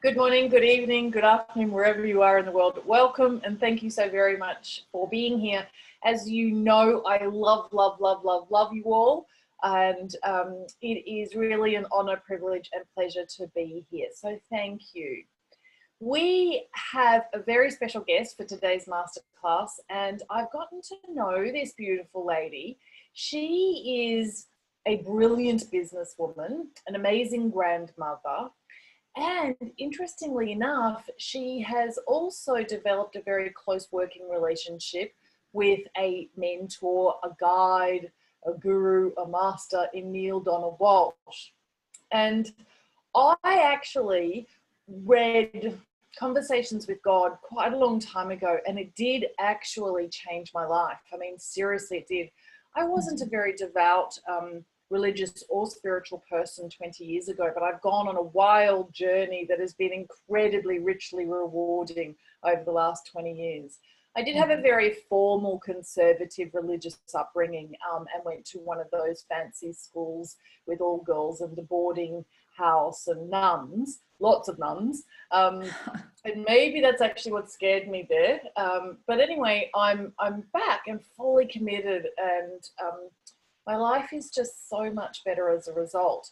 Good morning, good evening, good afternoon, wherever you are in the world. Welcome, and thank you so very much for being here. As you know, I love you all, and it is really an honor, privilege, and pleasure to be here. So thank you. We have a very special guest for today's masterclass, and I've gotten to know this beautiful lady. She is a brilliant businesswoman, an amazing grandmother, and interestingly enough, she has also developed a very close working relationship with a mentor, a guide, a guru, a master in Neil Donald Walsh. And I actually read Conversations with God quite a long time ago, and it did actually change my life. I mean, seriously, it did. I wasn't a very devout religious or spiritual person 20 years ago, but I've gone on a wild journey that has been incredibly richly rewarding over the last 20 years. I did have a very formal conservative religious upbringing and went to one of those fancy schools with all girls and a boarding house and nuns, lots of nuns. And maybe that's actually what scared me there. But anyway, I'm back and fully committed, and my life is just so much better as a result.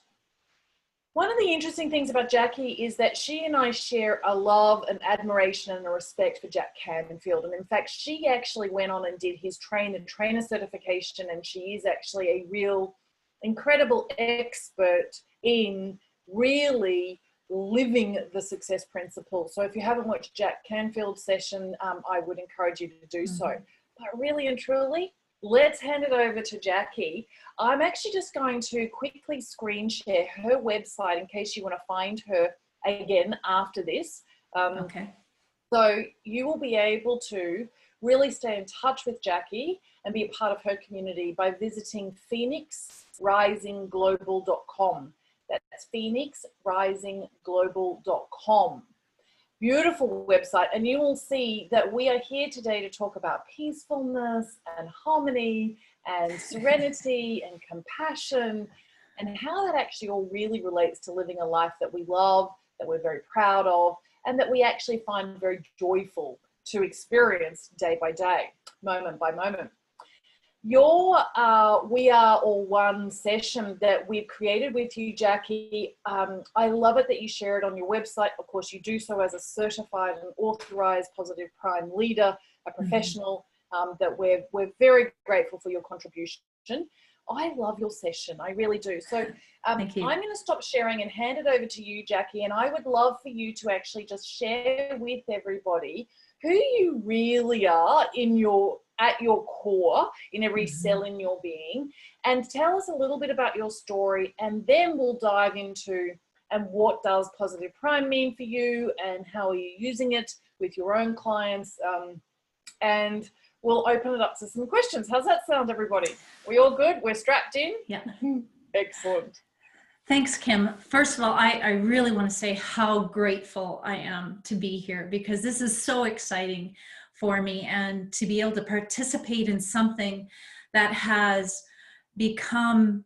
One of the interesting things about Jackie is that she and I share a love and admiration and a respect for Jack Canfield. And in fact, she actually went on and did his trainer certification, and she is actually a real incredible expert in really living the success principle. So if you haven't watched Jack Canfield's session, I would encourage you to do so. But really and truly, let's hand it over to Jackie. I'm actually just going to quickly screen share her website in case you want to find her again after this. Okay. So you will be able to really stay in touch with Jackie and be a part of her community by visiting phoenixrisingglobal.com. That's phoenixrisingglobal.com. Beautiful website, and you will see that we are here today to talk about peacefulness and harmony and serenity and compassion, and how that actually all really relates to living a life that we love, that we're very proud of, and that we actually find very joyful to experience day by day, moment by moment. We Are All One session that we've created with you, Jackie. I love it that you share it on your website. Of course, you do so as a certified and authorized positive prime leader, a professional, that we're very grateful for your contribution. I love your session. I really do. So Thank you. I'm going to stop sharing and hand it over to you, Jackie. And I would love for you to actually just share with everybody who you really are at your core, in every cell in your being, and tell us a little bit about your story, and then we'll dive into and what does positive prime mean for you, and how are you using it with your own clients, and we'll open it up to some questions. How's that sound, everybody? We all good? We're strapped in? Yeah. Excellent. Thanks, Kim. First of all, I really want to say how grateful I am to be here, because this is so exciting for me, and to be able to participate in something that has become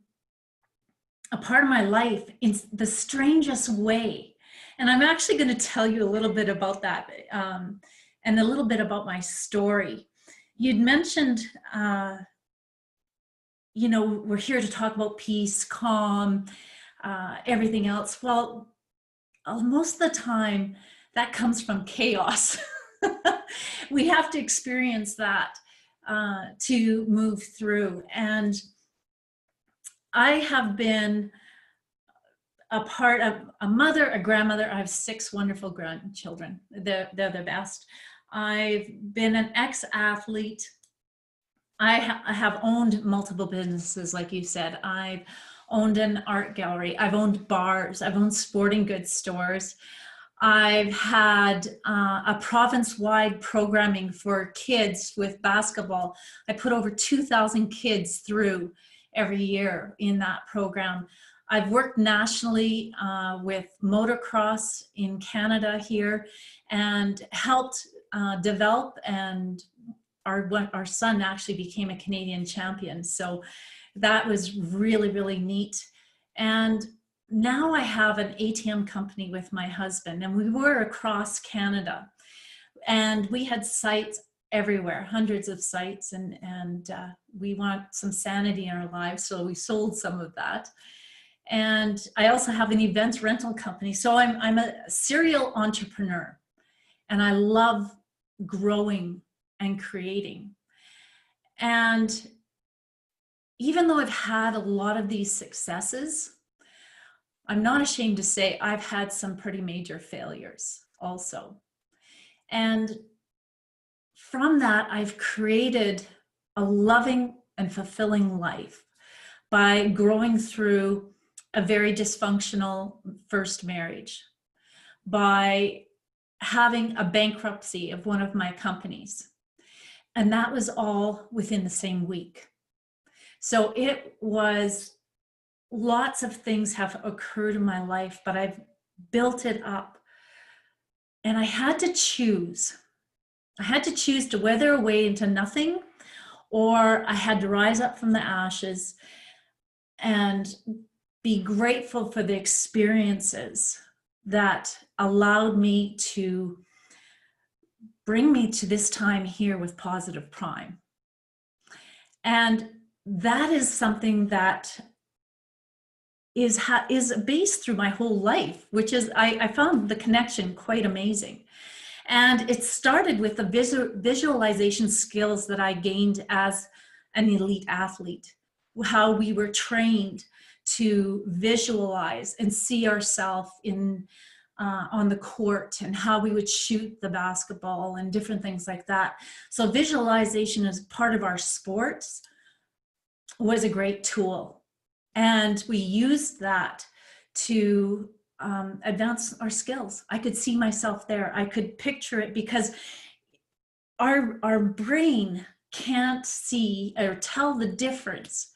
a part of my life in the strangest way. And I'm actually going to tell you a little bit about that, and a little bit about my story. You'd mentioned, you know, we're here to talk about peace, calm, everything else. Well, most of the time that comes from chaos. We have to experience that to move through. And I have been a part of a mother, a grandmother. I have 6 wonderful grandchildren. They're the best. I've been an ex-athlete. I have owned multiple businesses, like you said. I've owned an art gallery. I've owned bars. I've owned sporting goods stores. I've had a province-wide programming for kids with basketball. I put over 2,000 kids through every year in that program. I've worked nationally with motocross in Canada here, and helped develop, and our son actually became a Canadian champion. So that was really, really neat. And now I have an ATM company with my husband, and we were across Canada, and we had sites everywhere, hundreds of sites, and we want some sanity in our lives, so we sold some of that. And I also have an events rental company. So I'm a serial entrepreneur, and I love growing and creating. And even though I've had a lot of these successes, I'm not ashamed to say I've had some pretty major failures also. And from that, I've created a loving and fulfilling life by growing through a very dysfunctional first marriage, by having a bankruptcy of one of my companies. And that was all within the same week. So it was, lots of things have occurred in my life, but I've built it up. And I had to choose. I had to choose to wither away into nothing, or I had to rise up from the ashes and be grateful for the experiences that allowed me to bring me to this time here with Positive Prime. And that is something that is based through my whole life, which is, I found the connection quite amazing. And it started with the visualization skills that I gained as an elite athlete, how we were trained to visualize and see ourselves in on the court, and how we would shoot the basketball and different things like that. So visualization as part of our sports was a great tool. And we used that to advance our skills. I could see myself there. I could picture it, because our brain can't see or tell the difference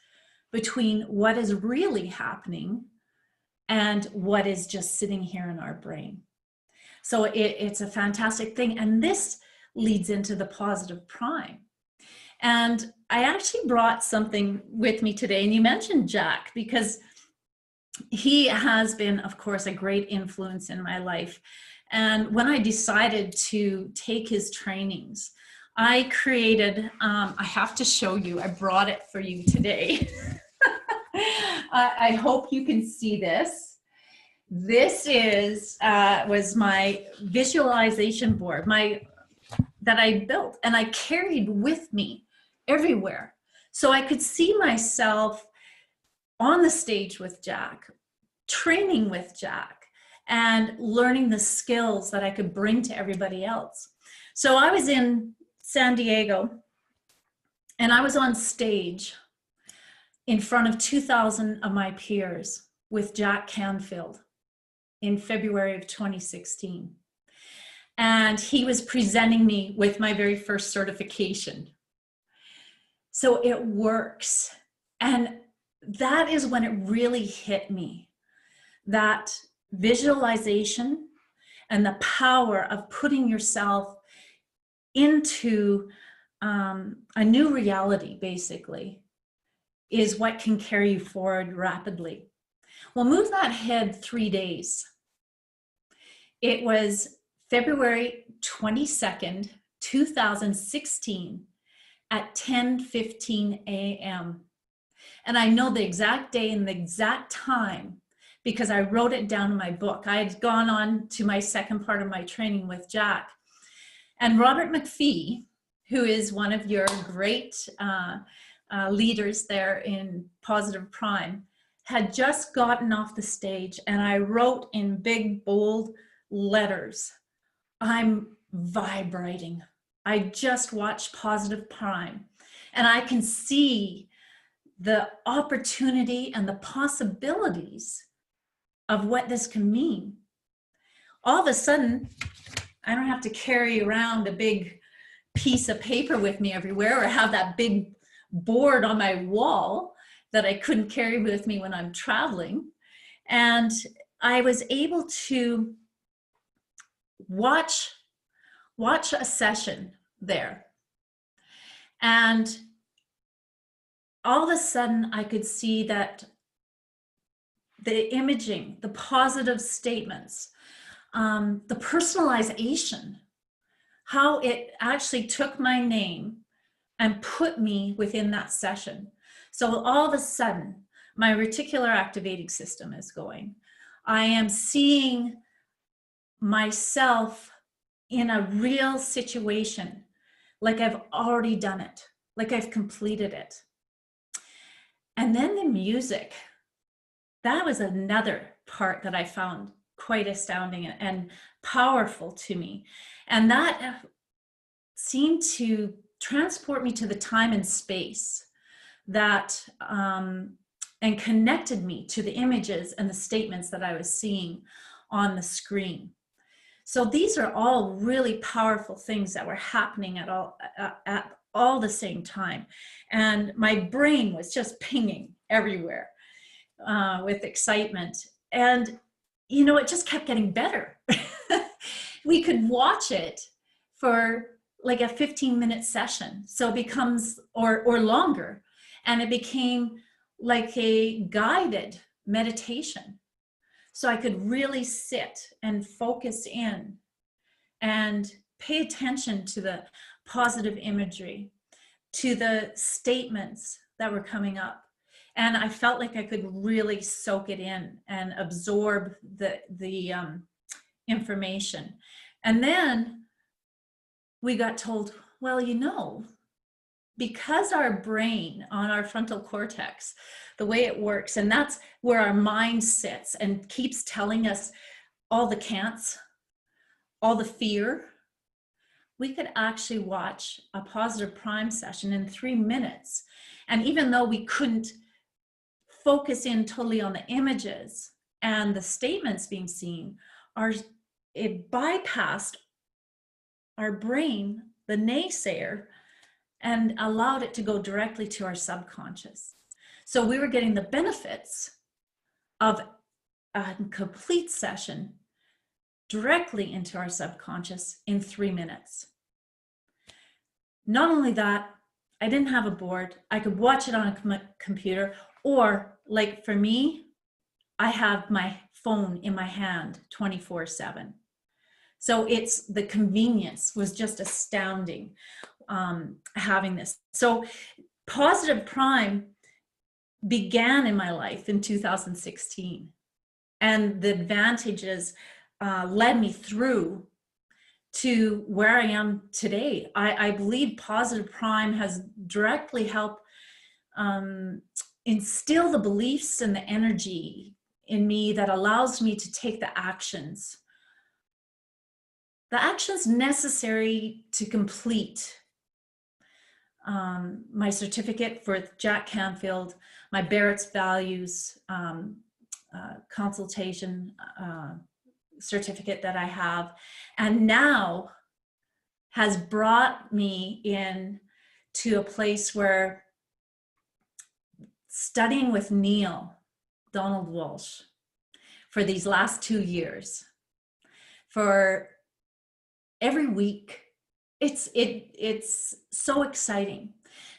between what is really happening and what is just sitting here in our brain. So it's a fantastic thing. And this leads into the Positive Prime. And I actually brought something with me today. And you mentioned Jack, because he has been, of course, a great influence in my life. And when I decided to take his trainings, I created, I have to show you, I brought it for you today. I hope you can see this. This was my visualization board that I built, and I carried with me everywhere. So I could see myself on the stage with Jack, training with Jack, and learning the skills that I could bring to everybody else. So I was in San Diego, and I was on stage in front of 2,000 of my peers with Jack Canfield in February of 2016. And he was presenting me with my very first certification. So it works. And that is when it really hit me, that visualization and the power of putting yourself into a new reality, basically, is what can carry you forward rapidly. Well, move that head 3 days. It was February 22nd, 2016 at 10:15 a.m. And I know the exact day and the exact time because I wrote it down in my book. I had gone on to my second part of my training with Jack. And Robert McPhee, who is one of your great leaders there in Positive Prime, had just gotten off the stage, and I wrote in big, bold letters, "I'm vibrating. I just watched Positive Prime, and I can see the opportunity and the possibilities of what this can mean." All of a sudden, I don't have to carry around a big piece of paper with me everywhere, or have that big board on my wall that I couldn't carry with me when I'm traveling. And I was able to watch a session there. And all of a sudden I could see that the imaging, the positive statements, the personalization, how it actually took my name and put me within that session. So all of a sudden, my reticular activating system is going. I am seeing myself in a real situation, like I've already done it, like I've completed it. And then the music, that was another part that I found quite astounding and powerful to me. And that seemed to transport me to the time and space that, and connected me to the images and the statements that I was seeing on the screen. So these are all really powerful things that were happening at all the same time. And my brain was just pinging everywhere with excitement. And, you know, it just kept getting better. We could watch it for like a 15-minute session. So it becomes, or longer. And it became like a guided meditation. So I could really sit and focus in and pay attention to the positive imagery, to the statements that were coming up. And I felt like I could really soak it in and absorb the information. And then we got told, well, you know, because our brain on our frontal cortex, the way it works, and that's where our mind sits and keeps telling us all the can'ts, all the fear, we could actually watch a positive prime session in 3 minutes. And even though we couldn't focus in totally on the images and the statements being seen, it bypassed our brain, the naysayer, and allowed it to go directly to our subconscious. So we were getting the benefits of a complete session directly into our subconscious in 3 minutes. Not only that, I didn't have a board. I could watch it on a computer, or like for me, I have my phone in my hand 24/7. So it's the convenience was just astounding, having this. So Positive Prime began in my life in 2016, and the advantages led me through to where I am today. I believe Positive Prime has directly helped instill the beliefs and the energy in me that allows me to take the actions necessary to complete my certificate for Jack Canfield, my Barrett's Values consultation certificate that I have, and now has brought me in to a place where studying with Neil Donald Walsh for these last 2 years, for every week, it's so exciting,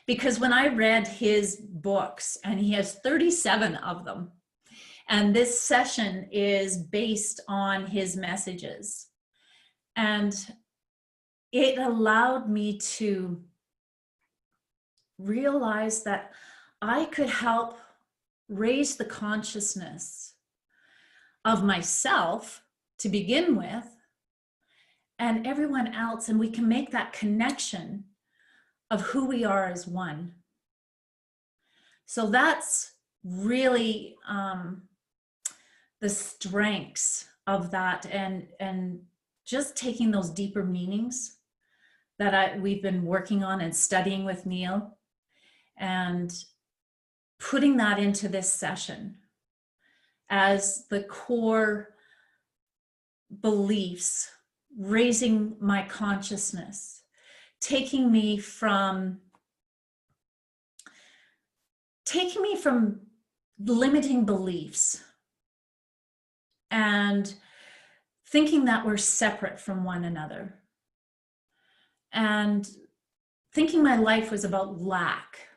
because when I read his books, and he has 37 of them, and this session is based on his messages, and it allowed me to realize that I could help raise the consciousness of myself to begin with, and everyone else, and we can make that connection of who we are as one. So that's really the strengths of that, and just taking those deeper meanings that we've been working on and studying with Neil, and putting that into this session as the core beliefs, raising my consciousness, taking me from limiting beliefs and thinking that we're separate from one another, and thinking my life was about lack.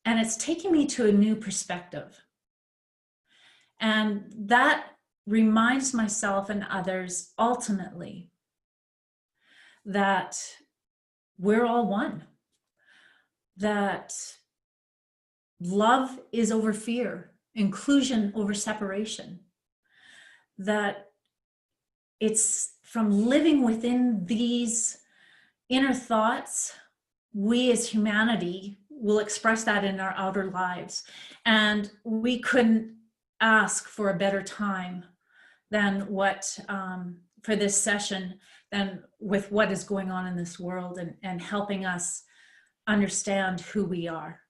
And it's taking me to a new perspective. And that reminds myself and others ultimately that we're all one, that love is over fear, inclusion over separation, that it's from living within these inner thoughts, we as humanity will express that in our outer lives. And we couldn't ask for a better time than what, for this session, than with what is going on in this world, and helping us understand who we are.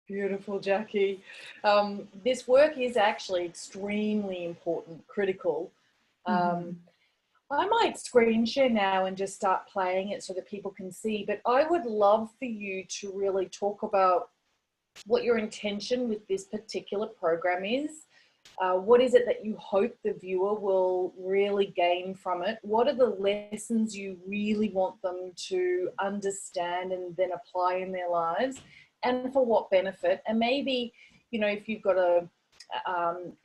Beautiful, Jackie. This work is actually extremely important, critical. I might screen share now and just start playing it so that people can see, but I would love for you to really talk about what your intention with this particular program is. What is it that you hope the viewer will really gain from it? What are the lessons you really want them to understand and then apply in their lives, and for what benefit? And maybe, you know, if you've got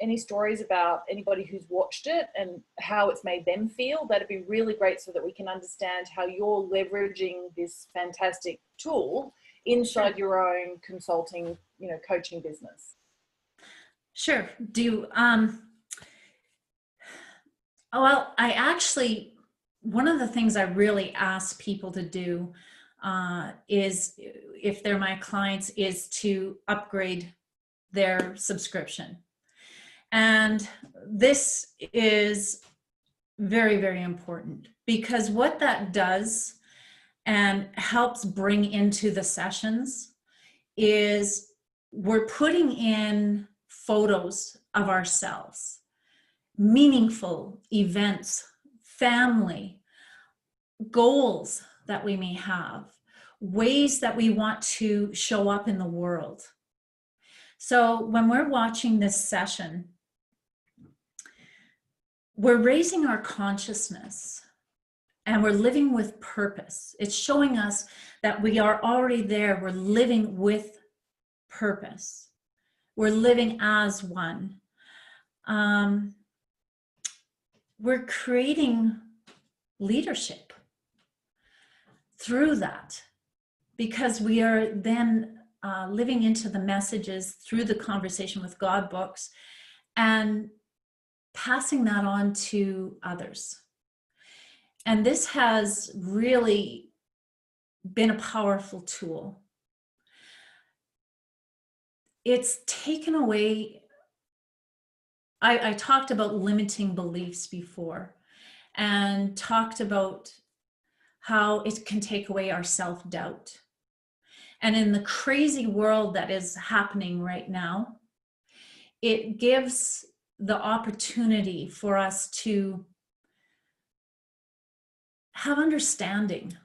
any stories about anybody who's watched it and how it's made them feel, that'd be really great, so that we can understand how you're leveraging this fantastic tool inside your own consulting, you know, coaching business. Sure. Well, I actually, one of the things I really ask people to do is, if they're my clients, is to upgrade their subscription. And this is very, very important, because what that does and helps bring into the sessions is we're putting in photos of ourselves, meaningful events, family, goals that we may have, ways that we want to show up in the world. So when we're watching this session, we're raising our consciousness and we're living with purpose. It's showing us that we are already there. We're living with purpose. We're living as one. We're creating leadership through that, because we are then living into the messages through the Conversation with God books and passing that on to others. And this has really been a powerful tool. It's taken away, I talked about limiting beliefs before, and talked about how it can take away our self-doubt. And in the crazy world that is happening right now, it gives the opportunity for us to have understanding.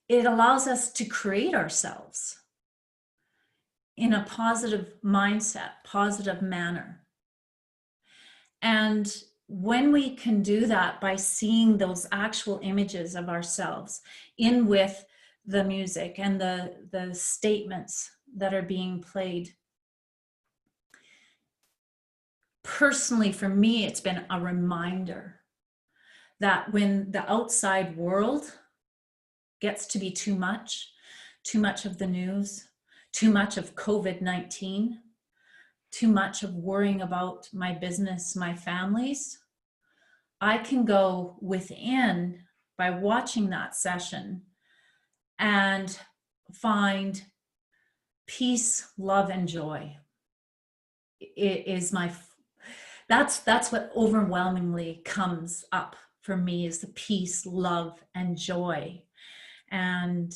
It allows us to create ourselves in a positive mindset, positive manner. And when we can do that by seeing those actual images of ourselves in with the music and the statements that are being played, personally for me, it's been a reminder that when the outside world gets to be too much of the news, too much of COVID-19, too much of worrying about my business, my families, I can go within by watching that session and find peace, love, and joy. It is that's what overwhelmingly comes up for me, is the peace, love, and joy. And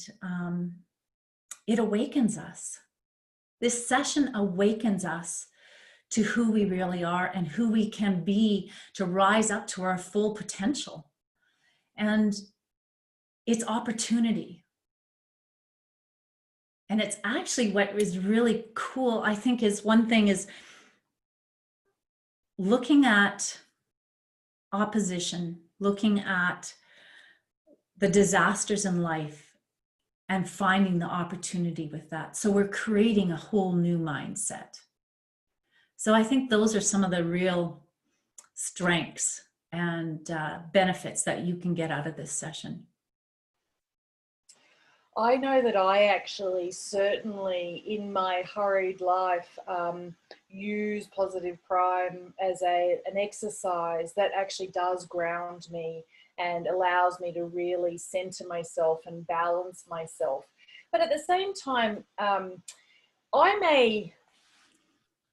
it awakens us. This session awakens us to who we really are and who we can be to rise up to our full potential. And it's opportunity. And it's actually what is really cool, I think, is one thing is looking at opposition, looking at the disasters in life and finding the opportunity with that. So we're creating a whole new mindset. So I think those are some of the real strengths and benefits that you can get out of this session. I know that I actually certainly in my hurried life use positive crime as an exercise that actually does ground me and allows me to really center myself and balance myself. But at the same time, I may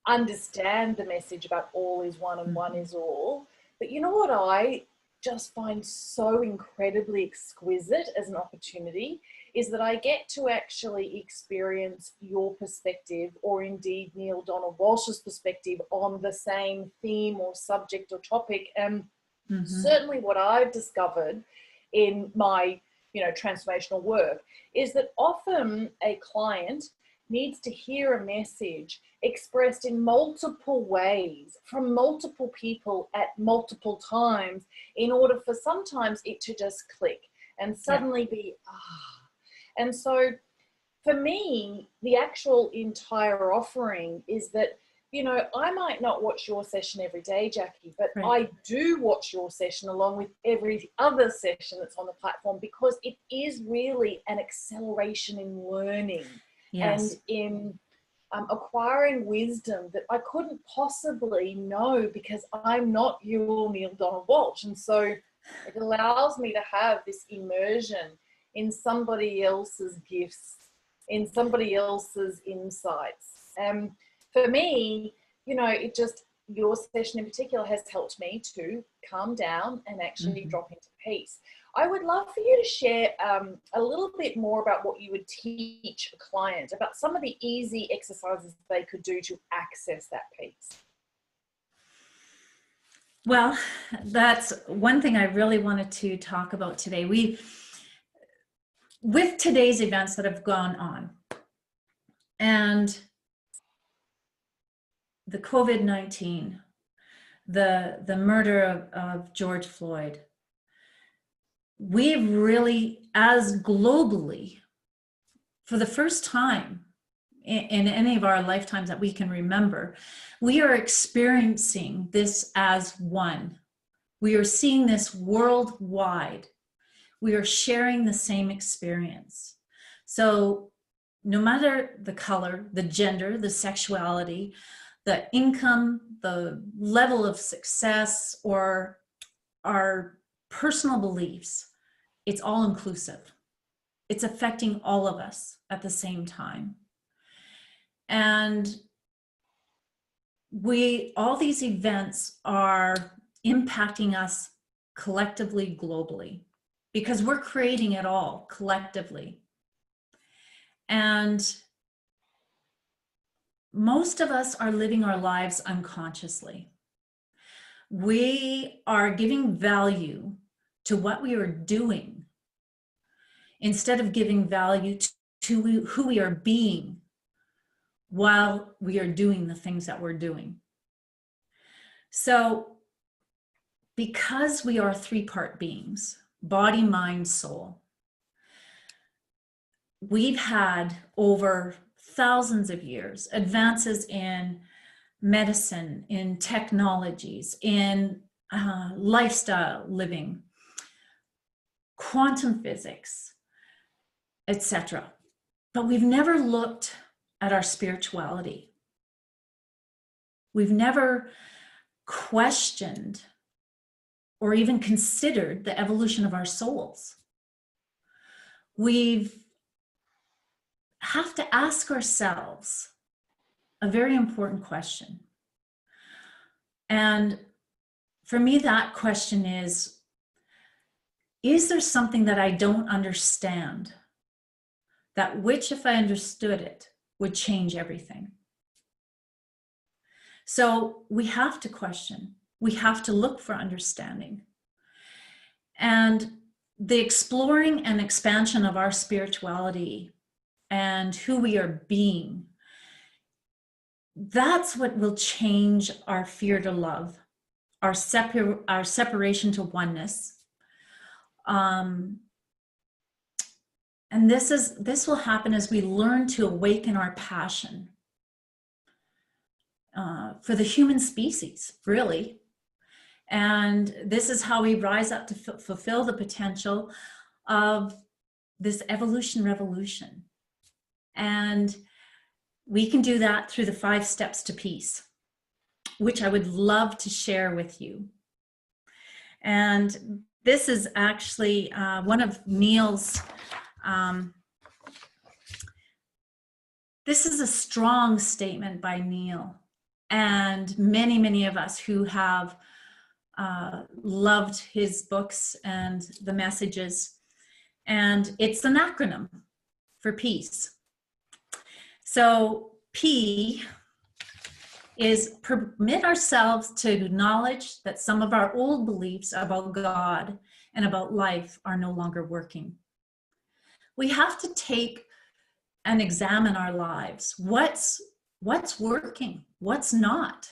understand the message about all is one and one is all, but you know what I just find so incredibly exquisite as an opportunity is that I get to actually experience your perspective, or indeed Neil Donald Walsh's perspective, on the same theme or subject or topic. And certainly what I've discovered in my, transformational work is that often a client needs to hear a message expressed in multiple ways from multiple people at multiple times in order for sometimes it to just click and suddenly be, And so for me, the actual entire offering is that, I might not watch your session every day, Jackie, but I do watch your session along with every other session that's on the platform, because it is really an acceleration in learning and in acquiring wisdom that I couldn't possibly know because I'm not you or Neil Donald Walsh. And so it allows me to have this immersion in somebody else's gifts, in somebody else's insights. For me, your session in particular has helped me to calm down and actually drop into peace. I would love for you to share a little bit more about what you would teach a client, about some of the easy exercises they could do to access that peace. Well, that's one thing I really wanted to talk about today. With today's events that have gone on and the COVID-19, the murder of George Floyd, we've really, as globally, for the first time in any of our lifetimes that we can remember, we are experiencing this as one. We are seeing this worldwide. We are sharing the same experience. So no matter the color, the gender, the sexuality, the income, the level of success, or our personal beliefs, it's all inclusive. It's affecting all of us at the same time. And all these events are impacting us collectively, globally, because we're creating it all collectively. And most of us are living our lives unconsciously. We are giving value to what we are doing instead of giving value to who we are being while we are doing the things that we're doing. So because we are three-part beings, body, mind, soul, we've had over thousands of years advances in medicine, in technologies, in lifestyle living, quantum physics, etc. But we've never looked at our spirituality. We've never questioned or even considered the evolution of our souls. We have to ask ourselves a very important question. And for me, that question is there something that I don't understand that which, if I understood it, would change everything? So we have to question. We have to look for understanding. And the exploring and expansion of our spirituality and who we are being, that's what will change our fear to love, our separation to oneness. And this will happen as we learn to awaken our passion. for the human species, really. And this is how we rise up to fulfill the potential of this evolution revolution. And we can do that through the 5 steps to peace, which I would love to share with you. And this is actually one of Neil's, this is a strong statement by Neil, and many, many of us who have loved his books and the messages. And it's an acronym for peace. So P is permit ourselves to acknowledge that some of our old beliefs about God and about life are no longer working. We have to take and examine our lives. What's working? What's not?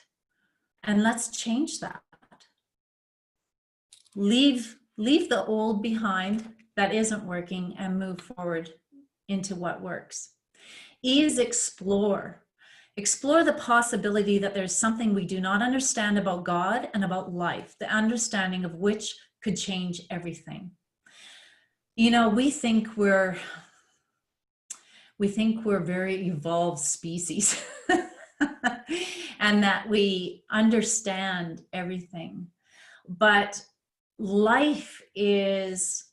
And let's change that. Leave the old behind that isn't working and move forward into what works. E is explore. Explore the possibility that there's something we do not understand about God and about life, the understanding of which could change everything. You know, we think we're very evolved species and that we understand everything. But life is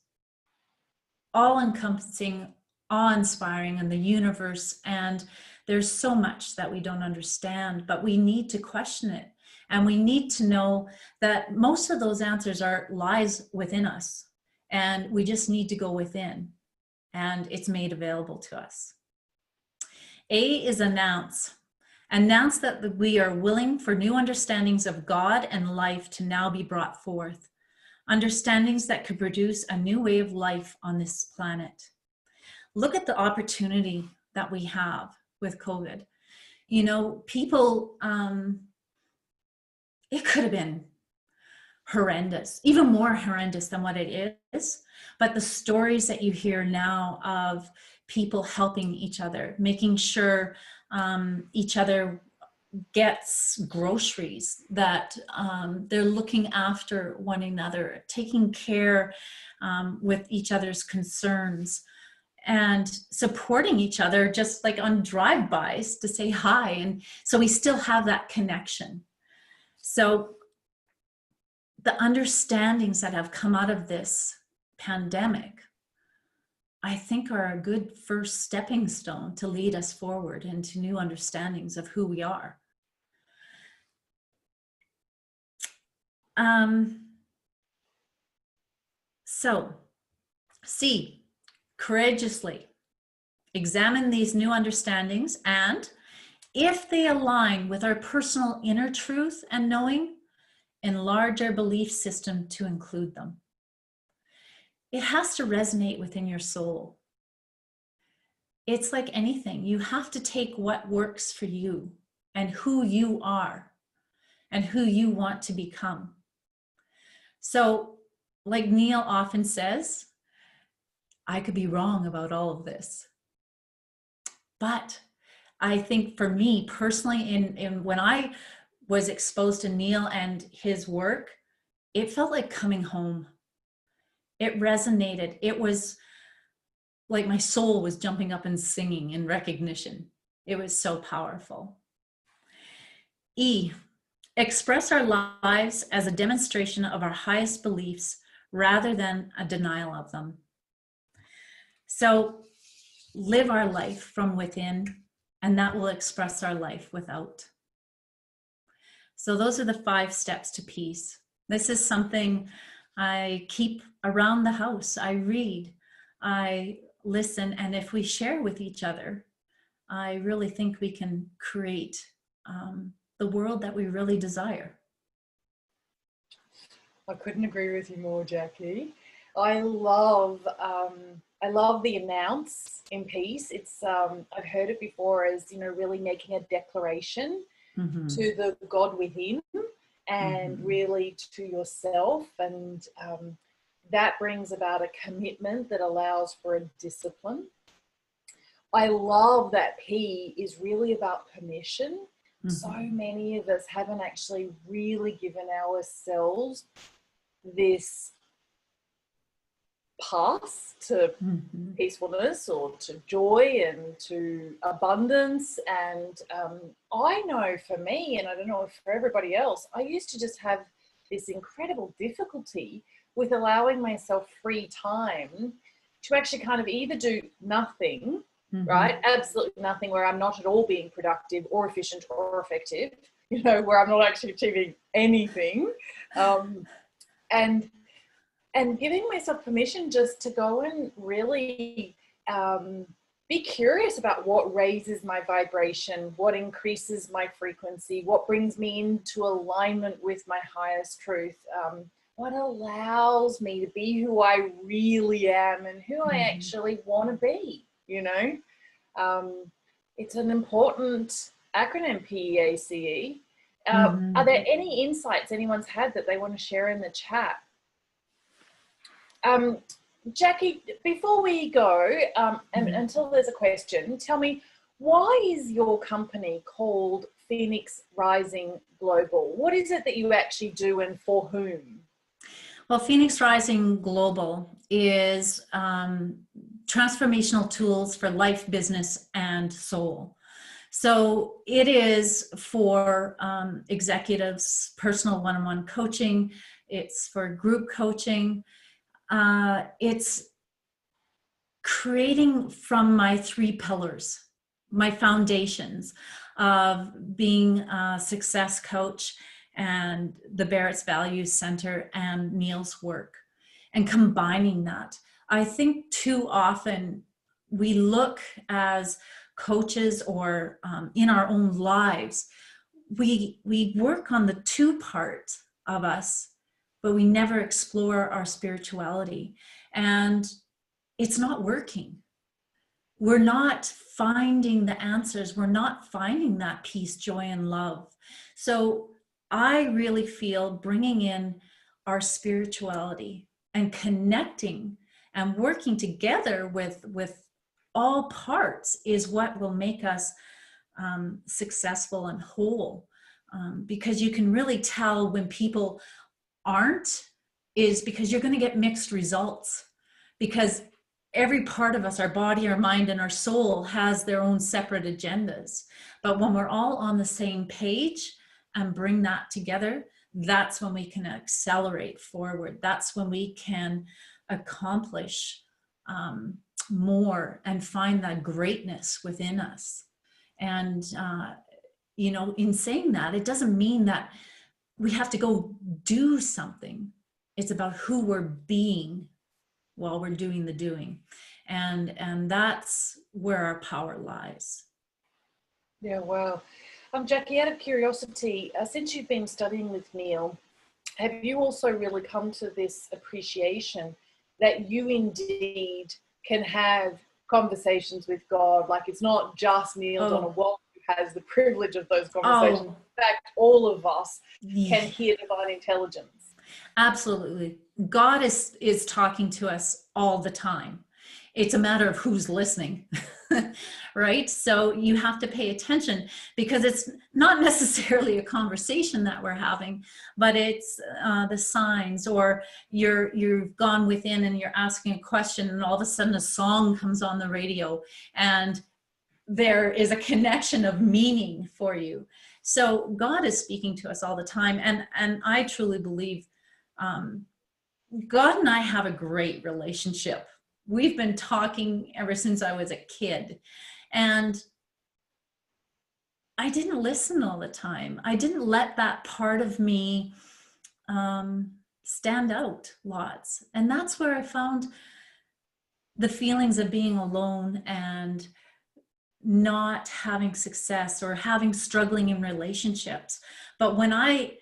all-encompassing, awe-inspiring in the universe, and there's so much that we don't understand, but we need to question it. And we need to know that most of those answers lies within us. And we just need to go within, and it's made available to us. A is announce. Announce that we are willing for new understandings of God and life to now be brought forth. Understandings that could produce a new way of life on this planet. Look at the opportunity that we have with COVID. You know, people, it could have been horrendous, even more horrendous than what it is. But the stories that you hear now of people helping each other, making sure each other gets groceries, that they're looking after one another, taking care with each other's concerns, and supporting each other just like on drive-bys to say hi. And so we still have that connection. So the understandings that have come out of this pandemic, I think, are a good first stepping stone to lead us forward into new understandings of who we are. So, C, courageously examine these new understandings, and if they align with our personal inner truth and knowing, enlarge our belief system to include them. It has to resonate within your soul. It's like anything. You have to take what works for you and who you are and who you want to become. So, like Neil often says, I could be wrong about all of this. But I think for me personally, in when I was exposed to Neil and his work, it felt like coming home. It resonated. It was like my soul was jumping up and singing in recognition. It was so powerful. E, express our lives as a demonstration of our highest beliefs rather than a denial of them. So live our life from within, and that will express our life without. So those are the 5 steps to peace. This is something I keep around the house. I read, I listen, and if we share with each other, I really think we can create the world that we really desire. I couldn't agree with you more, Jackie. I love the announce in peace. It's I've heard it before as, you know, really making a declaration to the God within and really to yourself, and that brings about a commitment that allows for a discipline. I love that P is really about permission, so many of us haven't actually really given ourselves this path to peacefulness or to joy and to abundance. And I know for me, and I don't know if for everybody else, I used to just have this incredible difficulty with allowing myself free time to actually kind of either do nothing, right? Absolutely nothing, where I'm not at all being productive or efficient or effective, you know, where I'm not actually achieving anything. And giving myself permission just to go and really be curious about what raises my vibration, what increases my frequency, what brings me into alignment with my highest truth, what allows me to be who I really am and who I actually want to be, you know. It's an important acronym, PEACE. Are there any insights anyone's had that they want to share in the chat? Jackie, before we go, and until there's a question, tell me, why is your company called Phoenix Rising Global? What is it that you actually do and for whom? Well, Phoenix Rising Global is transformational tools for life, business, and soul. So it is for executives, personal one-on-one coaching. It's for group coaching. It's creating from my 3 pillars, my foundations of being a success coach and the Barrett's Values Center and Neil's work, and combining that. I think too often we look as coaches or in our own lives, we work on the 2 parts of us, but we never explore our spirituality, and it's not working. We're not finding the answers. We're not finding that peace, joy, and love. So I really feel bringing in our spirituality and connecting and working together with all parts is what will make us successful and whole. Because you can really tell when people aren't, is because you're going to get mixed results, because every part of us, our body, our mind, and our soul has their own separate agendas. But when we're all on the same page and bring that together, that's when we can accelerate forward. That's when we can accomplish more and find that greatness within us. And you know, in saying that, it doesn't mean that we have to go do something. It's about who we're being while we're doing the doing. And that's where our power lies. Yeah, wow. Jackie, out of curiosity, since you've been studying with Neil, have you also really come to this appreciation that you indeed can have conversations with God? Like, it's not just Neil on a walk who has the privilege of those conversations. In fact, all of us can hear divine intelligence. Absolutely. God is talking to us all the time. It's a matter of who's listening, right? So you have to pay attention, because it's not necessarily a conversation that we're having, but it's the signs, or you've gone within and you're asking a question, and all of a sudden a song comes on the radio and there is a connection of meaning for you. So God is speaking to us all the time. And I truly believe God and I have a great relationship. We've been talking ever since I was a kid, and I didn't listen all the time. I didn't let that part of me stand out lots. And that's where I found the feelings of being alone and not having success, or struggling in relationships. But when I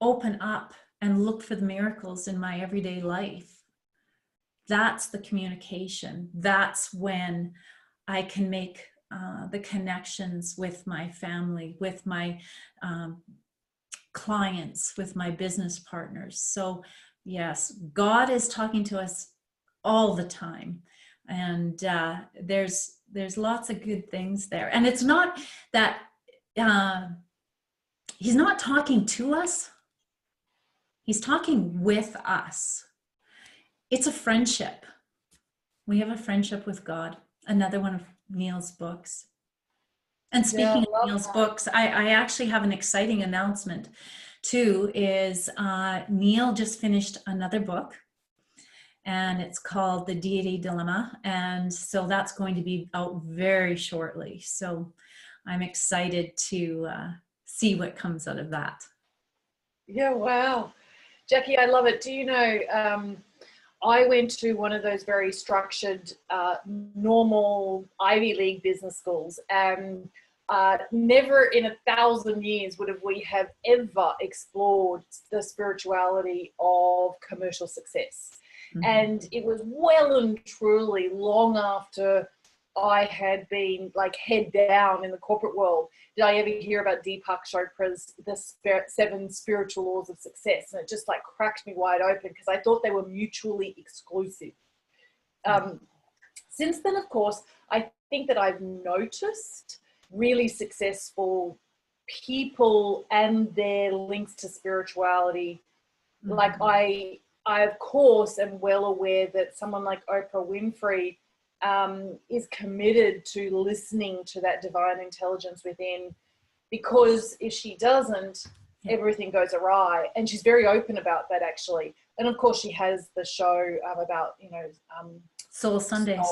open up and look for the miracles in my everyday life, that's the communication. That's when I can make the connections with my family, with my clients, with my business partners. So yes, God is talking to us all the time. And there's lots of good things there. And it's not that he's not talking to us. He's talking with us. It's a friendship. We have a friendship with God. Another one of Neil's books. And speaking of Neil's books, I actually have an exciting announcement too, is Neil just finished another book, and it's called The Deity Dilemma. And so that's going to be out very shortly. So I'm excited to see what comes out of that. Yeah, wow. Jackie, I love it. Do you know, I went to one of those very structured, normal Ivy League business schools, and never in 1,000 years would we have ever explored the spirituality of commercial success. Mm-hmm. And it was well and truly long after I had been like head down in the corporate world did I ever hear about Deepak Chopra's The 7 Spiritual Laws of Success. And it just like cracked me wide open because I thought they were mutually exclusive. Since then, of course, I think that I've noticed really successful people and their links to spirituality. Mm-hmm. Like I of course am well aware that someone like Oprah Winfrey is committed to listening to that divine intelligence within, because if she doesn't, everything goes awry. And she's very open about that, actually. And of course, she has the show about, Soul Sundays.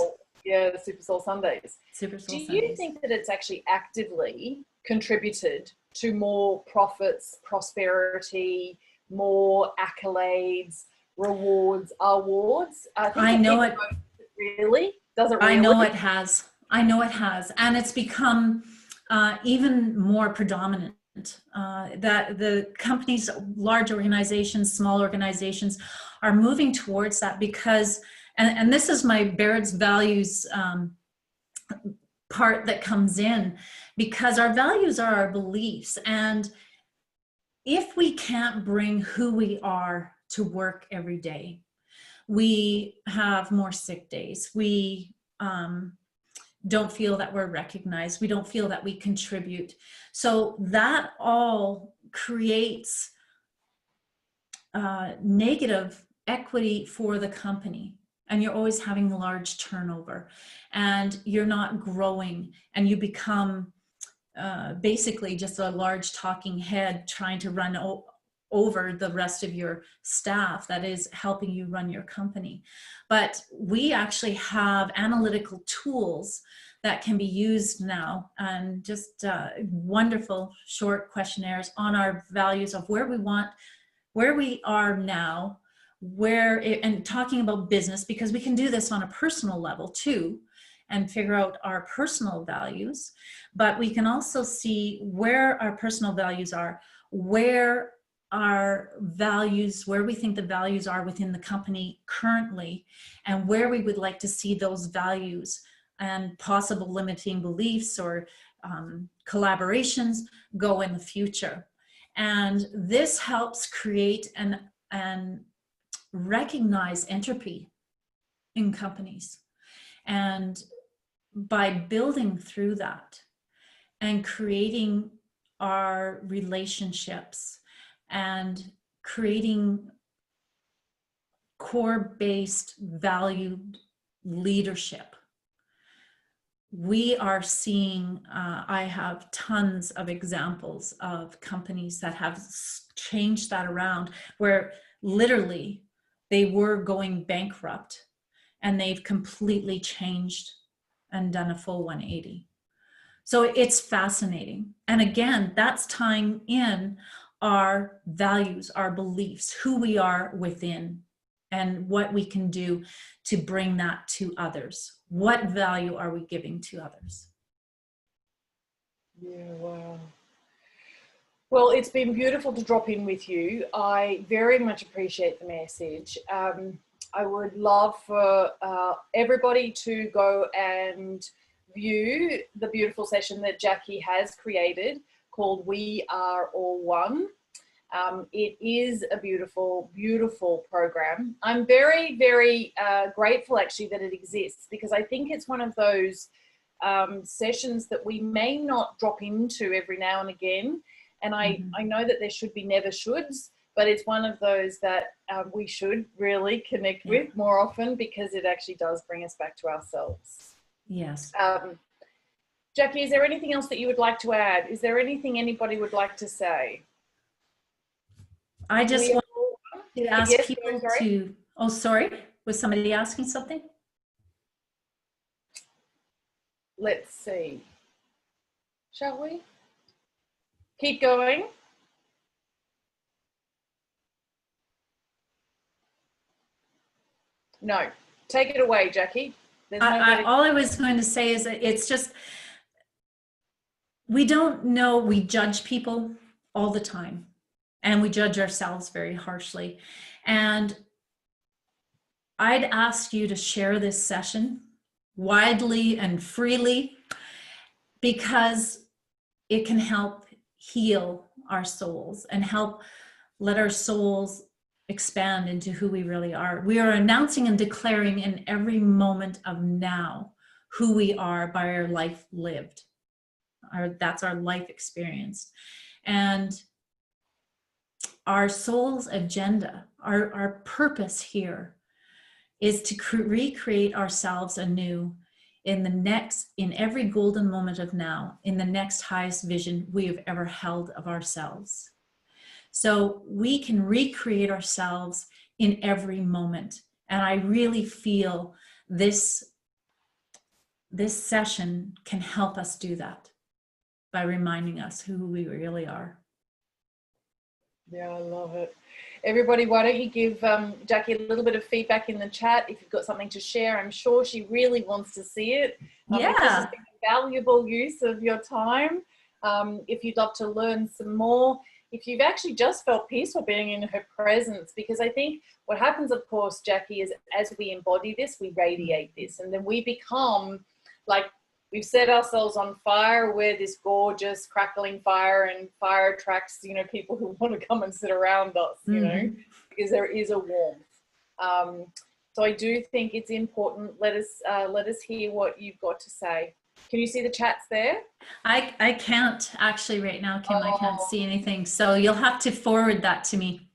The Super Soul Sundays. Super Soul Sundays. Do you Sundays. think that it's actually actively contributed to more profits, prosperity, more accolades, rewards, awards? I know it. Really? Does it really? I know it has. And it's become even more predominant. That the companies, large organizations, small organizations, are moving towards that because, and this is my Baird's values part that comes in, because our values are our beliefs. And if we can't bring who we are to work every day, we have more sick days. We don't feel that we're recognized. We don't feel that we contribute. So that all creates negative equity for the company. And you're always having large turnover, and you're not growing, and you become basically just a large talking head trying to run over the rest of your staff that is helping you run your company. But we actually have analytical tools that can be used now, and just wonderful short questionnaires on our values of where we are now, and talking about business, because we can do this on a personal level too and figure out our personal values. But we can also see where our personal values are, where we think the values are within the company currently, and where we would like to see those values and possible limiting beliefs or collaborations go in the future. And this helps create and recognize entropy in companies. And by building through that and creating our relationships and creating core-based valued leadership, we are seeing, I have tons of examples of companies that have changed that around, where literally they were going bankrupt and they've completely changed and done a full 180. So it's fascinating. And again, that's tying in our values, our beliefs, who we are within, and what we can do to bring that to others. What value are we giving to others? Yeah, wow. Well, it's been beautiful to drop in with you. I very much appreciate the message. I would love for everybody to go and view the beautiful session that Jackie has created called We Are All One. It is a beautiful, beautiful program. I'm very, very grateful actually that it exists, because I think it's one of those sessions that we may not drop into every now and again. And I know that there should be never shoulds, but it's one of those that we should really connect with more often, because it actually does bring us back to ourselves. Yes. Jackie, is there anything else that you would like to add? Is there anything anybody would like to say? I just want to ask people to, oh, sorry, was somebody asking something? Let's see. Shall we? Keep going. No, take it away, Jackie. All I was going to say is that it's just, we don't know, we judge people all the time, and we judge ourselves very harshly. And I'd ask you to share this session widely and freely, because it can help heal our souls and help let our souls expand into who we really are. We are announcing and declaring in every moment of now who we are by our life lived. That's our life experience. And our soul's agenda, our purpose here is to recreate ourselves anew in every golden moment of now, in the next highest vision we have ever held of ourselves. So we can recreate ourselves in every moment. And I really feel this session can help us do that by reminding us who we really are. Yeah, I love it. Everybody, why don't you give Jackie a little bit of feedback in the chat if you've got something to share. I'm sure she really wants to see it. Yeah. This has been a valuable use of your time. If you'd love to learn some more, if you've actually just felt peaceful being in her presence, because I think what happens, of course, Jackie, is as we embody this, we radiate this, and then we become like, we've set ourselves on fire. We're this gorgeous crackling fire, and fire attracts, you know, people who want to come and sit around us, you know, because there is a warmth. So I do think it's important. Let us hear what you've got to say. Can you see the chats there? I can't actually right now, Kim. I can't see anything. So you'll have to forward that to me.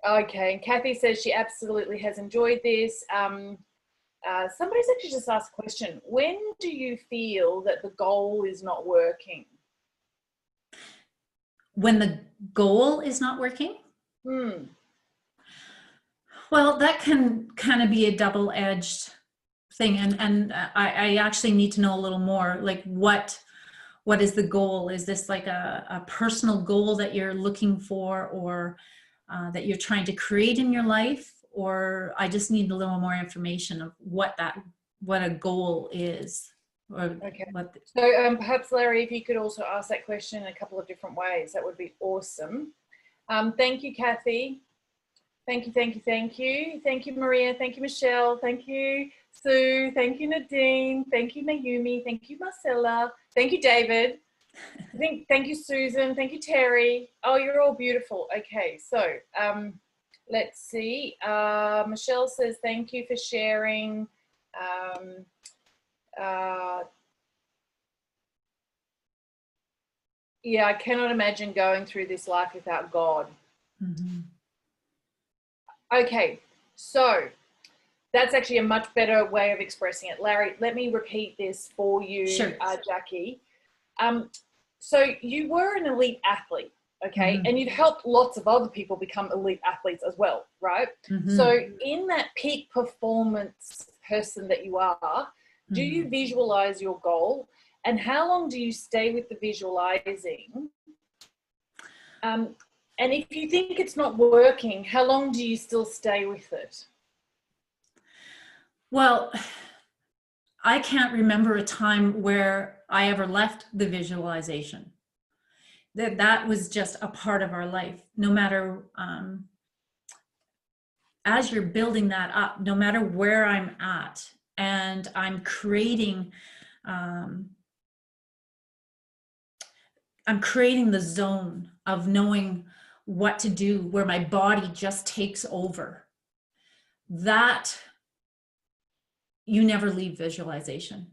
Okay. And Kathy says she absolutely has enjoyed this. Somebody's actually just asked a question. When do you feel that the goal is not working? When the goal is not working? Well, that can kind of be a double-edged thing. And I actually need to know a little more, like what is the goal? Is this like a personal goal that you're looking for, or that you're trying to create in your life? Or I just need a little more information of what a goal is. Or okay. What so perhaps, Larry, if you could also ask that question in a couple of different ways, that would be awesome. Thank you, Kathy. Thank you, thank you, thank you. Thank you, Maria. Thank you, Michelle. Thank you, Sue. Thank you, Nadine. Thank you, Mayumi. Thank you, Marcella. Thank you, David. Thank you, Susan. Thank you, Terry. Oh, you're all beautiful. Okay, so let's see. Michelle says, thank you for sharing. Yeah, I cannot imagine going through this life without God. Okay, so that's actually a much better way of expressing it. Larry, let me repeat this for you, sure. Jackie. So you were an elite athlete, okay? And you've helped lots of other people become elite athletes as well, right? So in that peak performance person that you are, do you visualize your goal? And how long do you stay with the visualizing? And if you think it's not working, how long do you still stay with it? Well, I can't remember a time where I ever left the visualization. That was just a part of our life. No matter, as you're building that up, no matter where I'm at, and I'm creating the zone of knowing what to do, where my body just takes over. That you never leave visualization,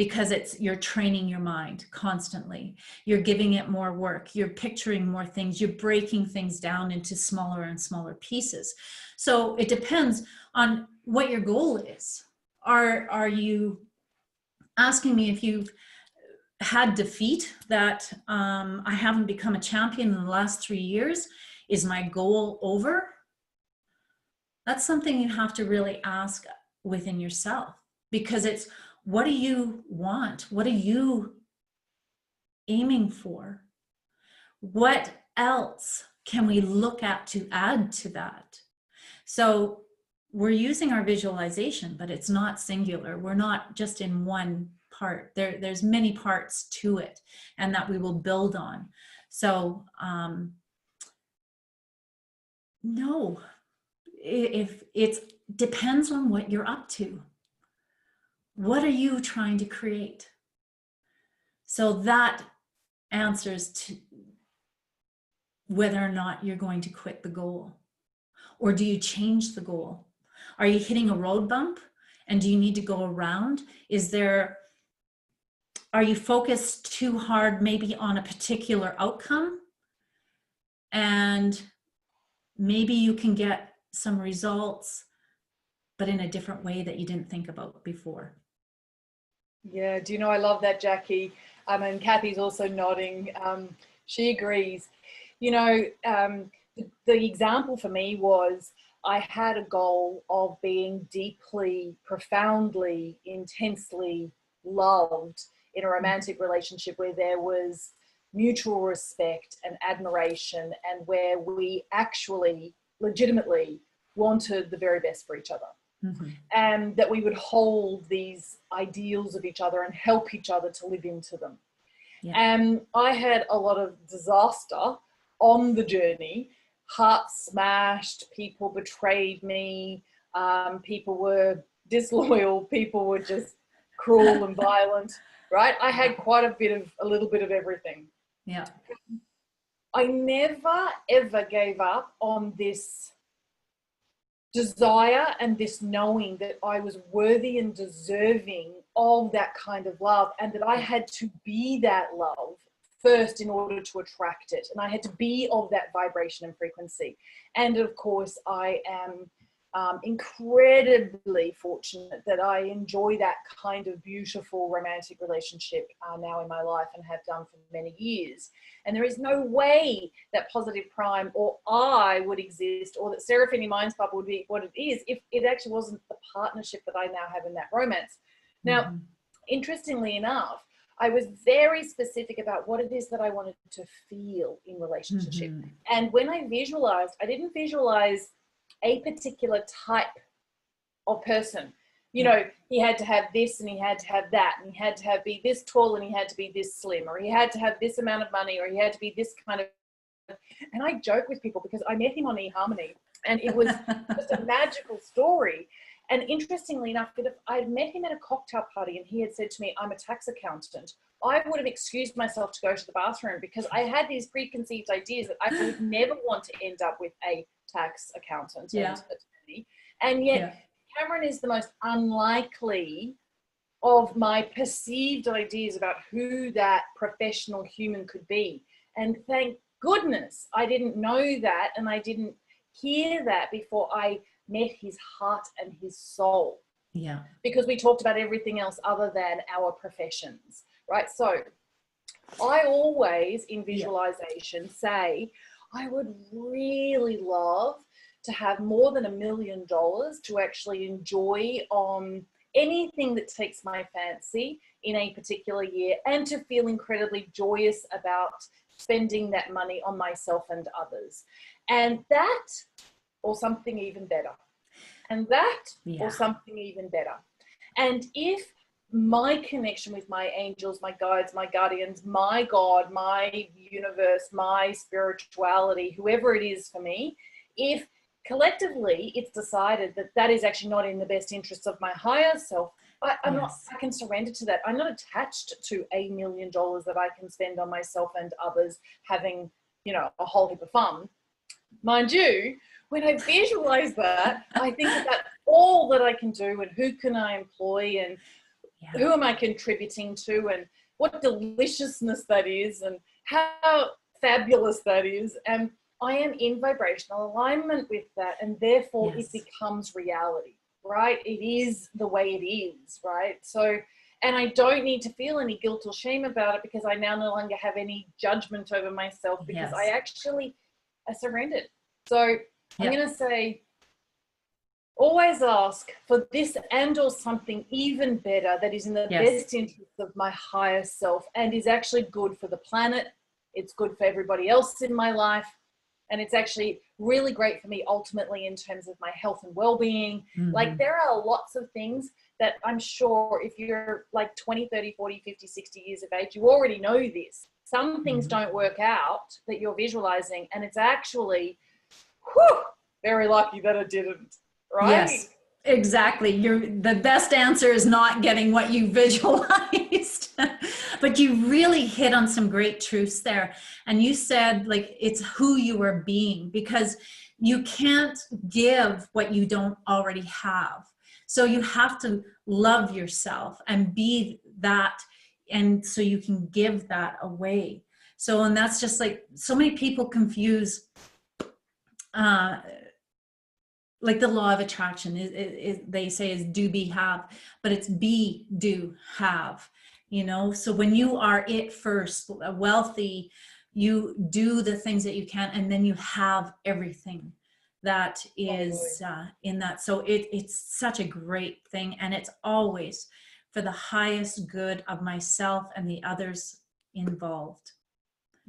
because you're training your mind constantly. You're giving it more work. You're picturing more things. You're breaking things down into smaller and smaller pieces. So it depends on what your goal is. Are you asking me if you've had defeat, that I haven't become a champion in the last 3 years? Is my goal over? That's something you have to really ask within yourself, because it's, what do you want? What are you aiming for? What else can we look at to add to that? So we're using our visualization, but it's not singular. We're not just in one part. There's many parts to it, and that we will build on. So no, if it depends on what you're up to. What are you trying to create? So that answers to whether or not you're going to quit the goal. Or do you change the goal? Are you hitting a road bump and do you need to go around? Are you focused too hard maybe on a particular outcome? And maybe you can get some results, but in a different way that you didn't think about before. Yeah, do you know, I love that, Jackie. And Kathy's also nodding. She agrees. You know, the example for me was, I had a goal of being deeply, profoundly, intensely loved in a romantic relationship where there was mutual respect and admiration, and where we actually legitimately wanted the very best for each other. Mm-hmm. And that we would hold these ideals of each other and help each other to live into them. Yeah. And I had a lot of disaster on the journey. Hearts smashed, people betrayed me, people were disloyal, people were just cruel and violent, right? I had a little bit of everything. Yeah. I never, ever gave up on this desire and this knowing that I was worthy and deserving of that kind of love, and that I had to be that love first in order to attract it, and I had to be of that vibration and frequency. And of course, I am incredibly fortunate that I enjoy that kind of beautiful romantic relationship now in my life, and have done for many years. And there is no way that Positive Prime or I would exist, or that Serafini Minds Club would be what it is, if it actually wasn't the partnership that I now have in that romance. Now, interestingly enough, I was very specific about what it is that I wanted to feel in relationship. And when I visualized, I didn't visualize a particular type of person. You know, he had to have this and he had to have that, and he had to be this tall and he had to be this slim, or he had to have this amount of money, or he had to be this kind of. And I joke with people because I met him on eHarmony, and it was just a magical story. And interestingly enough, if I had met him at a cocktail party and he had said to me, I'm a tax accountant, I would have excused myself to go to the bathroom, because I had these preconceived ideas that I would never want to end up with a tax accountant and attorney. And yet Cameron is the most unlikely of my perceived ideas about who that professional human could be. And thank goodness I didn't know that, and I didn't hear that before I met his heart and his soul. Yeah. Because we talked about everything else other than our professions, right? So I always, in visualization, say, I would really love to have more than $1 million to actually enjoy on anything that takes my fancy in a particular year, and to feel incredibly joyous about spending that money on myself and others. And that, or something even better. And that, or something even better. And if my connection with my angels, my guides, my guardians, my God, my universe, my spirituality, whoever it is for me, if collectively it's decided that that is actually not in the best interests of my higher self, I can surrender to that. I'm not attached to $1 million that I can spend on myself and others having, you know, a whole heap of fun. Mind you, when I visualize that, I think about all that I can do and who can I employ, and who am I contributing to, and what deliciousness that is, and how fabulous that is. And I am in vibrational alignment with that, and therefore it becomes reality, right? It is the way it is, right? So, and I don't need to feel any guilt or shame about it, because I now no longer have any judgment over myself, because I surrendered. So I'm going to say, always ask for this and or something even better that is in the best interest of my higher self and is actually good for the planet. It's good for everybody else in my life. And it's actually really great for me ultimately in terms of my health and well-being. Like, there are lots of things that I'm sure if you're like 20, 30, 40, 50, 60 years of age, you already know this. Some things don't work out that you're visualizing, and it's actually very lucky that it didn't. Right? Yes, exactly. The best answer is not getting what you visualized. But you really hit on some great truths there. And you said, like, it's who you are being, because you can't give what you don't already have. So you have to love yourself and be that, and so you can give that away. So, and that's just like, so many people confuse like the law of attraction they say is do, be, have, but it's be, do, have, you know? So when you are it first, wealthy, you do the things that you can, and then you have everything that is in that. So it's such a great thing. And it's always for the highest good of myself and the others involved.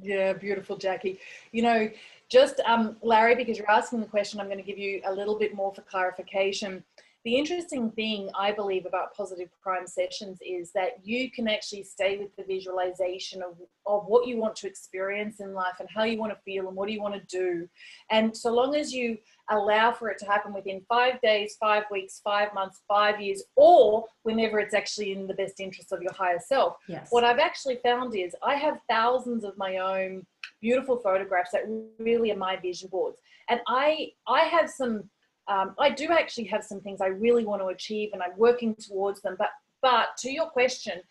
Yeah, beautiful, Jackie. You know, just Larry, because you're asking the question, I'm going to give you a little bit more for clarification. The interesting thing I believe about positive prime sessions is that you can actually stay with the visualization of what you want to experience in life and how you want to feel and what do you want to do. And so long as you allow for it to happen within 5 days, 5 weeks, 5 months, 5 years, or whenever it's actually in the best interest of your higher self. What I've actually found is I have thousands of my own beautiful photographs that really are my vision boards. And I have some, I do actually have some things I really want to achieve, and I'm working towards them. But to your question,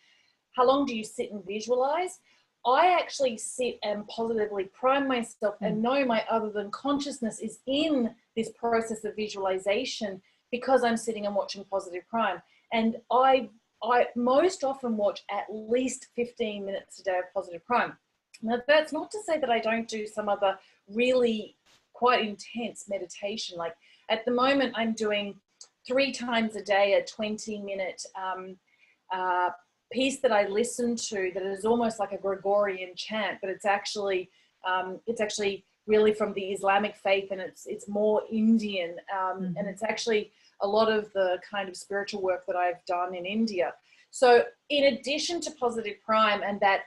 how long do you sit and visualize? I actually sit and positively prime myself and know my other than consciousness is in this process of visualization, because I'm sitting and watching positive prime. And I most often watch at least 15 minutes a day of positive prime. Now, that's not to say that I don't do some other really quite intense meditation. Like at the moment, I'm doing 3 times a day a 20-minute piece that I listen to that is almost like a Gregorian chant, but it's actually really from the Islamic faith, and it's more Indian, and it's actually a lot of the kind of spiritual work that I've done in India. So in addition to positive prime and that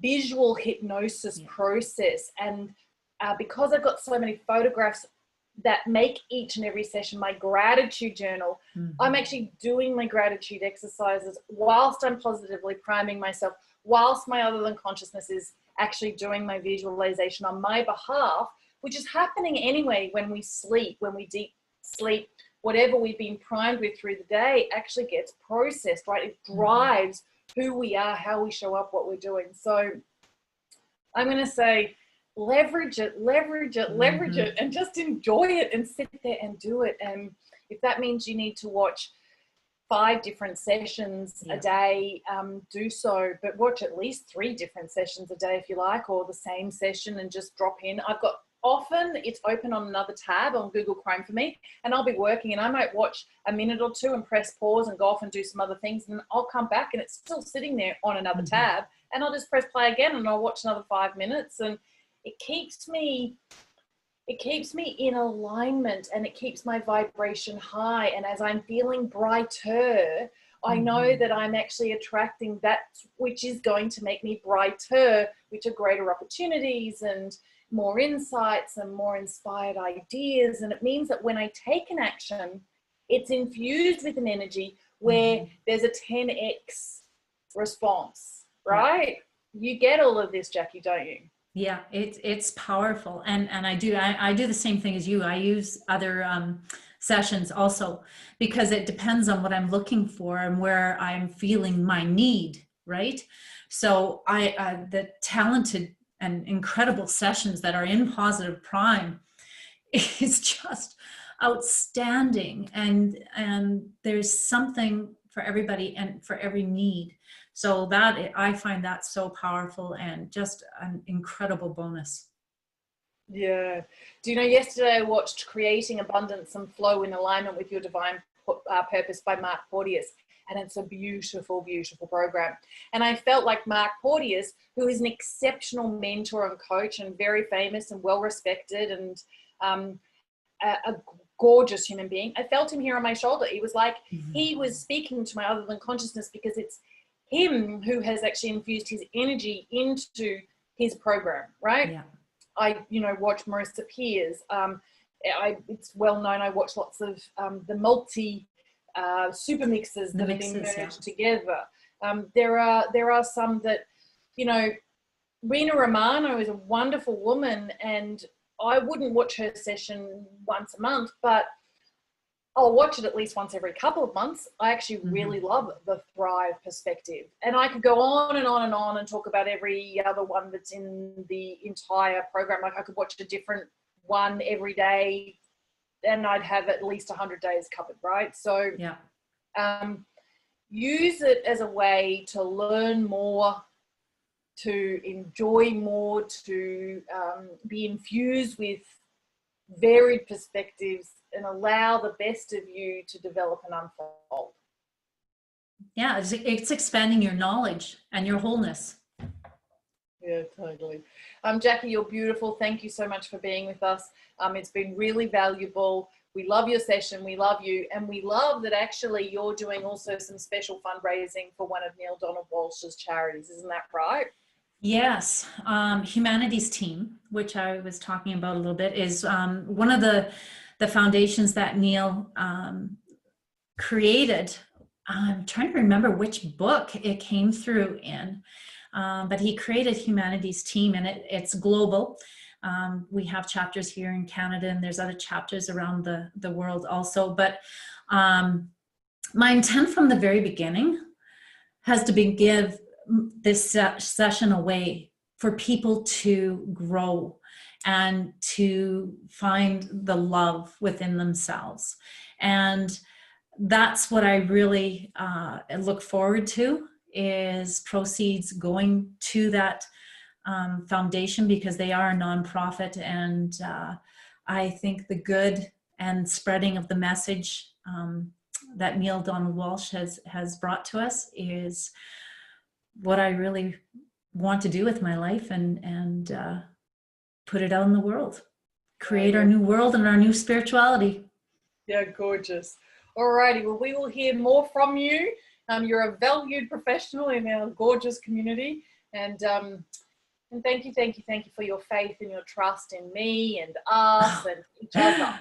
visual hypnosis process, and because I've got so many photographs that make each and every session my gratitude journal, I'm actually doing my gratitude exercises whilst I'm positively priming myself, whilst my other than consciousness is actually doing my visualization on my behalf, which is happening anyway when we sleep, when we deep sleep. Whatever we've been primed with through the day actually gets processed, right? It drives who we are, how we show up, what we're doing. So I'm going to say, leverage it, and just enjoy it and sit there and do it. And if that means you need to watch 5 different sessions a day, do so, but watch at least 3 different sessions a day if you like, or the same session and just drop in. Often it's open on another tab on Google Chrome for me, and I'll be working and I might watch a minute or 2 and press pause and go off and do some other things, and I'll come back and it's still sitting there on another tab, and I'll just press play again and I'll watch another 5 minutes, and it keeps me in alignment, and it keeps my vibration high. And as I'm feeling brighter, I know that I'm actually attracting that which is going to make me brighter, which are greater opportunities and more insights and more inspired ideas. And it means that when I take an action, it's infused with an energy where there's a 10x response, right? You get all of this, Jackie, don't you? Yeah, it's powerful. And I do the same thing as you. I use other sessions also, because it depends on what I'm looking for and where I'm feeling my need, right? So the talented and incredible sessions that are in Positive Prime is just outstanding, and there's something for everybody and for every need. So that, I find that so powerful and just an incredible bonus. Yeah. Do you know, yesterday I watched Creating Abundance and Flow in Alignment with Your Divine Purpose by Mark Porteous. And it's a beautiful, beautiful program. And I felt like Mark Porteous, who is an exceptional mentor and coach and very famous and well-respected and a gorgeous human being, I felt him here on my shoulder. He was like, he was speaking to my other than consciousness, because it's him who has actually infused his energy into his program, right? Yeah. I, watch Marissa Peers. It's well known. I watch lots of the multi super mixes that have been merged together. There are some that, Rena Romano is a wonderful woman, and I wouldn't watch her session once a month, but I'll watch it at least once every couple of months. I actually really love the Thrive perspective. And I could go on and on and on and talk about every other one that's in the entire program. Like I could watch a different one every day and I'd have at least 100 days covered, right? So use it as a way to learn more, to enjoy more, to be infused with varied perspectives, and allow the best of you to develop and unfold. Yeah, it's expanding your knowledge and your wholeness. Yeah, totally. Jackie, you're beautiful. Thank you so much for being with us. It's been really valuable. We love your session. We love you. And we love that actually you're doing also some special fundraising for one of Neale Donald Walsh's charities. Isn't that right? Yes. Humanities Team, which I was talking about a little bit, is one of the foundations that Neale created. I'm trying to remember which book it came through in, but he created Humanities Team, and it's global. We have chapters here in Canada, and there's other chapters around the world also. But my intent from the very beginning has to be give this session away for people to grow and to find the love within themselves. And that's what I really look forward to, is proceeds going to that foundation, because they are a nonprofit. And I think the good and spreading of the message that Neale Donald Walsh has brought to us is what I really want to do with my life, and put it out in the world, create our new world and our new spirituality. Yeah, gorgeous. Alrighty, well, we will hear more from you. You're a valued professional in our gorgeous community, and thank you for your faith and your trust in me and us and each other.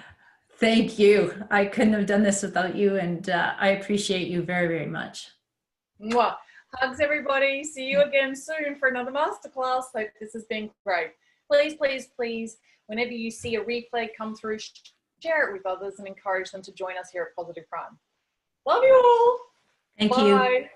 Thank you. I couldn't have done this without you, and I appreciate you very, very much. Mwah. Hugs, everybody. See you again soon for another masterclass. Hope this has been great. Please, please, please, whenever you see a replay come through, share it with others and encourage them to join us here at Positive Prime. Love you all. Thank Bye. you.